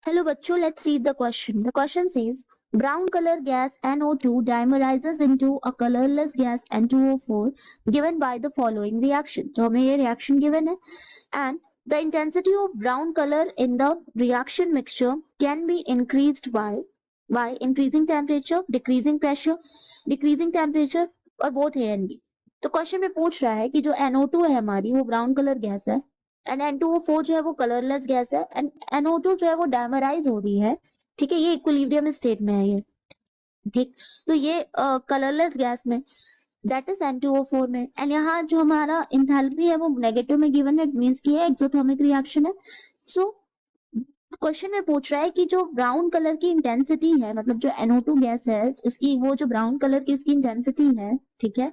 Hello bachcho, let's read the question. The question says, brown color gas NO2 dimerizes into a colorless gas N2O4 given by the following reaction. तो हमें ये reaction given है and the intensity of brown color in the reaction mixture can be increased by increasing temperature, decreasing pressure, decreasing temperature और both A and B. तो question में पूछ रहा है कि जो NO2 है हमारी वो ब्राउन कलर गैस है एंड N2O4 जो है वो कलरलेस गैस है एंड NO2 जो है वो डायमराइज हो रही है। ठीक है, ये इक्विलिब्रियम स्टेट में है ये। ठीक, तो ये कलरलेस गैस में दैट इज N2O4 में एंड यहाँ जो हमारा इंथैल्पी है वो नेगेटिव में गिवन है, इट मींस कि ये एक्सोथर्मिक रिएक्शन है। सो क्वेश्चन में पूछ रहा है कि जो ब्राउन कलर की इंटेंसिटी है, मतलब जो NO2 गैस है उसकी वो जो ब्राउन कलर की उसकी इंटेंसिटी है, ठीक है,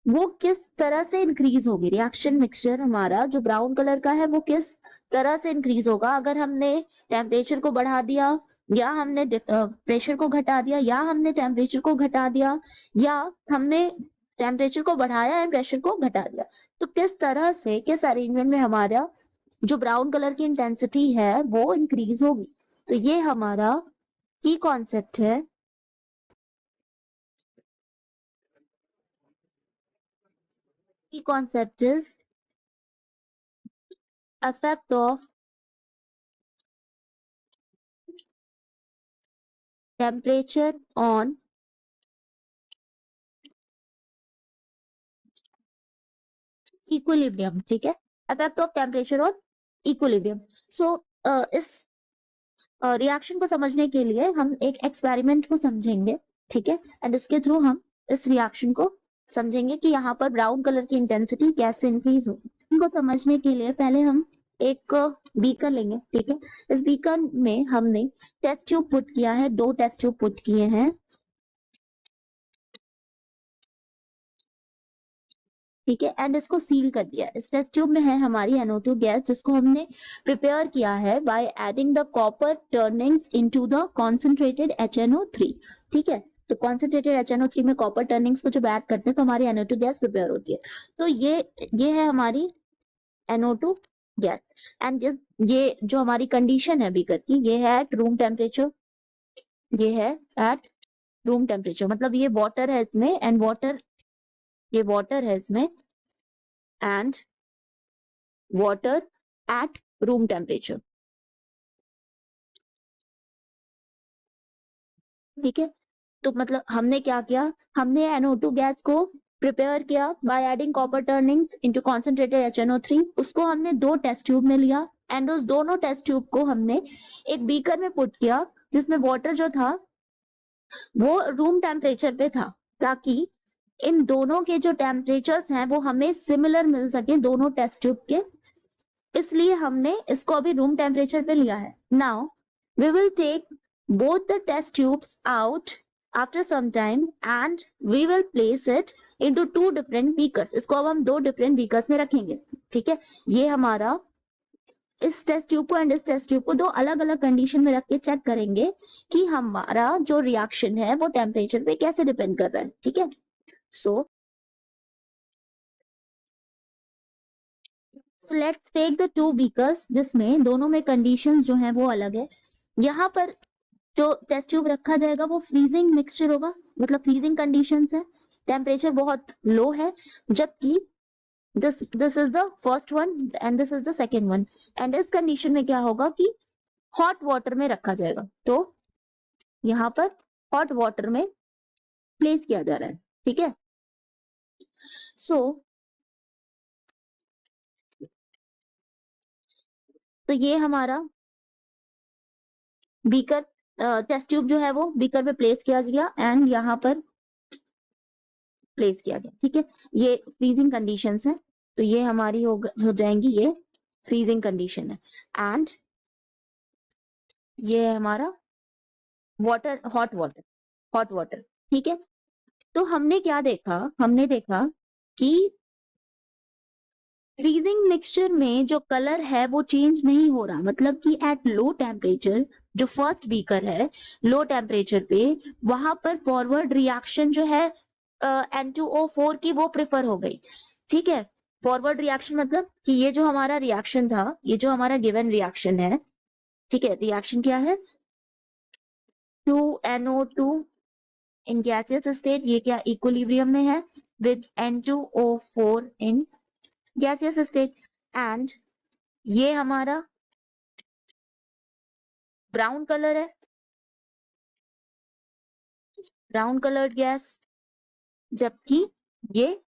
वो किस तरह से इंक्रीज होगी। रिएक्शन मिक्सचर हमारा जो ब्राउन कलर का है वो किस तरह से इंक्रीज होगा अगर हमने टेम्परेचर को बढ़ा दिया या हमने प्रेशर को घटा दिया या हमने टेम्परेचर को घटा दिया या हमने टेम्परेचर को बढ़ाया एंड प्रेशर को घटा दिया। तो किस तरह से किस अरेंजमेंट में हमारा जो ब्राउन कलर की इंटेंसिटी है वो इंक्रीज होगी। तो ये हमारा की कॉन्सेप्ट है। की concept is effect of temperature on equilibrium. ठीक है, effect of temperature on equilibrium। सो इस रिएक्शन को समझने के लिए हम एक एक्सपेरिमेंट को समझेंगे, ठीक है, एंड इसके थ्रू हम इस रिएक्शन को समझेंगे कि यहाँ पर ब्राउन कलर की इंटेंसिटी कैसे इंक्रीज होगी। इनको समझने के लिए पहले हम एक बीकर लेंगे। ठीक है, इस बीकर में हमने टेस्ट ट्यूब पुट किया है, 2 टेस्ट ट्यूब पुट किए हैं। ठीक है, एंड इसको सील कर दिया। इस टेस्ट ट्यूब में है हमारी NO2 गैस जिसको हमने प्रिपेयर किया है by adding the copper turnings into the concentrated HNO3। ठीक है, तो कॉन्सेंट्रेटेड HNO3 में कॉपर टर्निंग्स को जब ऐड करते हैं तो हमारी NO2 गैस प्रिपेयर होती है। तो ये है हमारी NO2 गैस एंड ये जो हमारी कंडीशन है बीकर की, ये है एट रूम टेम्परेचर, ये है एट रूम टेम्परेचर, मतलब ये वाटर है इसमें एंड ये वाटर है इसमें and water at room temperature. ठीक है, तो मतलब हमने क्या किया, हमने NO2 गैस को प्रिपेयर किया by adding copper turnings into concentrated HNO3। उसको हमने 2 टेस्ट ट्यूब में लिया एंड उस दोनों टेस्ट ट्यूब को हमने एक बीकर में पुट किया जिसमें वाटर जो था वो रूम टेम्परेचर पे था, ताकि इन दोनों के जो टेम्परेचर्स हैं वो हमें सिमिलर मिल सके दोनों टेस्ट ट्यूब के, इसलिए हमने इसको अभी रूम टेम्परेचर पे लिया है। Now we will take both the test tubes out after some time and we will place it into 2 different beakers। इसको अब हम 2 different beakers में रखेंगे। ठीक है, ये हमारा इस टेस्ट ट्यूब को एंड इस टेस्ट ट्यूब को 2 अलग अलग कंडीशन में रख के चेक करेंगे कि हमारा जो रिएक्शन है वो टेम्परेचर पे कैसे डिपेंड कर रहा है। ठीक है, so let's take the 2 beakers जिसमें दोनों में कंडीशंस जो हैं वो अलग है। यहाँ पर जो टेस्ट ट्यूब रखा जाएगा वो फ्रीजिंग मिक्सचर होगा, मतलब फ्रीजिंग कंडीशंस है, टेम्परेचर बहुत लो है, जबकि this is the first one and this is the second one. And इस कंडीशन में क्या होगा कि हॉट वाटर में रखा जाएगा, तो यहाँ पर हॉट वाटर में प्लेस किया जा रहा है। ठीक है, सो तो ये हमारा बीकर टेस्ट ट्यूब जो है वो बीकर पे प्लेस किया गया एंड यहाँ पर प्लेस किया गया। ठीक है, ये फ्रीजिंग कंडीशंस है, तो ये हमारी हो जाएंगी, ये फ्रीजिंग कंडीशन है एंड ये है हमारा वाटर, हॉट वाटर। ठीक है, तो हमने क्या देखा, हमने देखा कि फ्रीजिंग मिक्सचर में जो कलर है वो चेंज नहीं हो रहा, मतलब कि एट लो टेम्परेचर जो फर्स्ट बीकर है लो टेम्परेचर पे वहां पर फॉरवर्ड रिएक्शन जो है N2O4 की वो प्रेफर हो गई। ठीक है, फॉरवर्ड रिएक्शन मतलब कि ये जो हमारा रिएक्शन था, ये जो हमारा गिवन रिएक्शन है, ठीक है, रिएक्शन क्या है, 2NO2 इन गैसियस स्टेट, ये क्या इक्विलिब्रियम में है with N2O4 in gaseous state, and ये हमारा ब्राउन कलर है, ब्राउन कलर्ड गैस, जबकि ये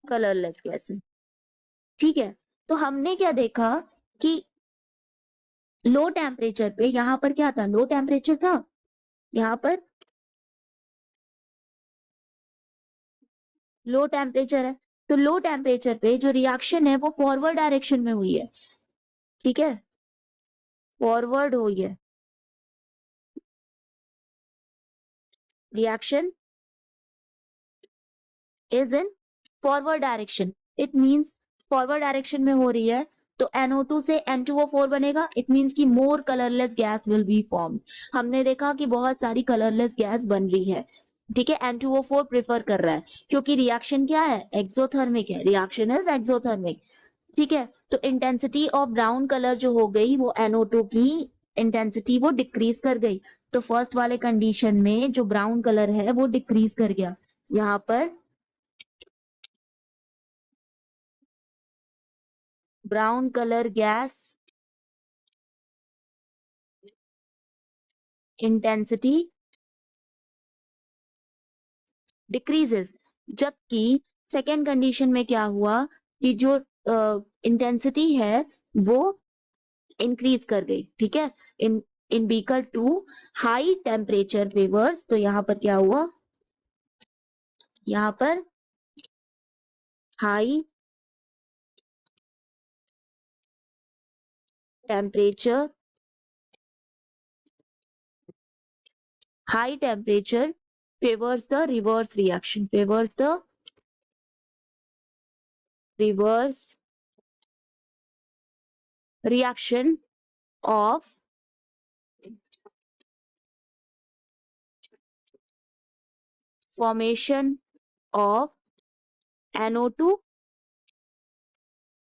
कलरलेस गैस है। ठीक है, तो हमने क्या देखा कि लो टेम्परेचर पे, यहां पर क्या था, लो टेम्परेचर था, यहां पर लो टेम्परेचर है, तो लो टेम्परेचर पे जो रिएक्शन है वो फॉरवर्ड डायरेक्शन में हुई है। ठीक है, फॉरवर्ड हुई है reaction, is in forward direction, it means forward direction में हो रही है, तो NO2 से N2O4 बनेगा, इट मींस की more colourless gas will be form. हमने देखा कि बहुत सारी कलरलेस गैस बन रही है। ठीक है, N2O4 प्रेफर कर रहा है क्योंकि रिएक्शन क्या है, एक्सोथर्मिक है, रिएक्शन इज एक्सोथर्मिक। ठीक है, तो इंटेंसिटी ऑफ ब्राउन कलर जो हो गई वो NO2 की इंटेंसिटी वो डिक्रीज कर गई, तो फर्स्ट वाले कंडीशन में जो ब्राउन कलर है वो डिक्रीज कर गया। यहाँ पर brown colour gas intensity decreases, जबकि सेकेंड कंडीशन में क्या हुआ कि जो इंटेंसिटी है वो इंक्रीज कर गई। ठीक है, in in beaker to high temperature favours, तो यहाँ पर क्या हुआ, यहाँ पर high temperature, high temperature favors the reverse reaction, favors the reverse reaction of formation of NO2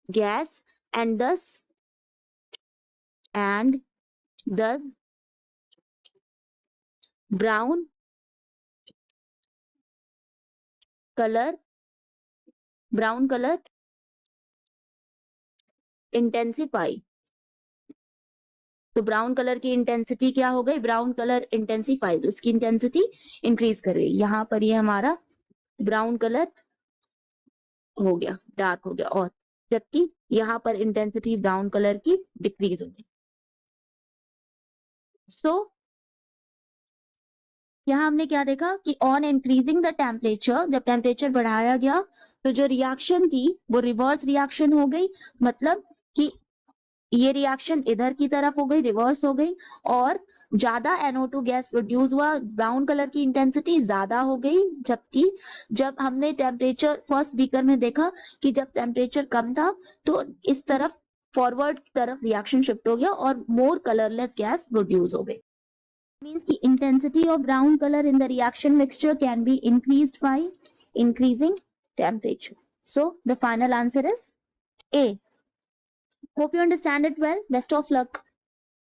gas, and thus brown color intensify, तो ब्राउन कलर की intensity क्या हो गई, ब्राउन कलर इंटेंसिफाइज, उसकी इंटेंसिटी इंक्रीज कर रही है। यहाँ पर ये हमारा ब्राउन कलर हो गया, डार्क हो गया, और जबकि यहाँ पर इंटेंसिटी ब्राउन कलर की डिक्रीज हो गई। सो यहाँ हमने क्या देखा कि ऑन इंक्रीजिंग द टेम्परेचर, जब टेम्परेचर बढ़ाया गया तो जो रिएक्शन थी वो रिवर्स रिएक्शन हो गई, मतलब कि ये रिएक्शन इधर की तरफ हो गई, रिवर्स हो गई, और ज्यादा NO2 गैस प्रोड्यूस हुआ, ब्राउन कलर की इंटेंसिटी ज्यादा हो गई, जबकि जब हमने टेम्परेचर फर्स्ट बीकर में देखा कि जब टेम्परेचर कम था तो इस तरफ फॉरवर्ड की तरफ रिएक्शन शिफ्ट हो गया और मोर कलरलेस गैस प्रोड्यूस हो गई। Means the intensity of brown color in the reaction mixture can be increased by increasing temperature. So the final answer is A. Hope you understand it well. Best of luck.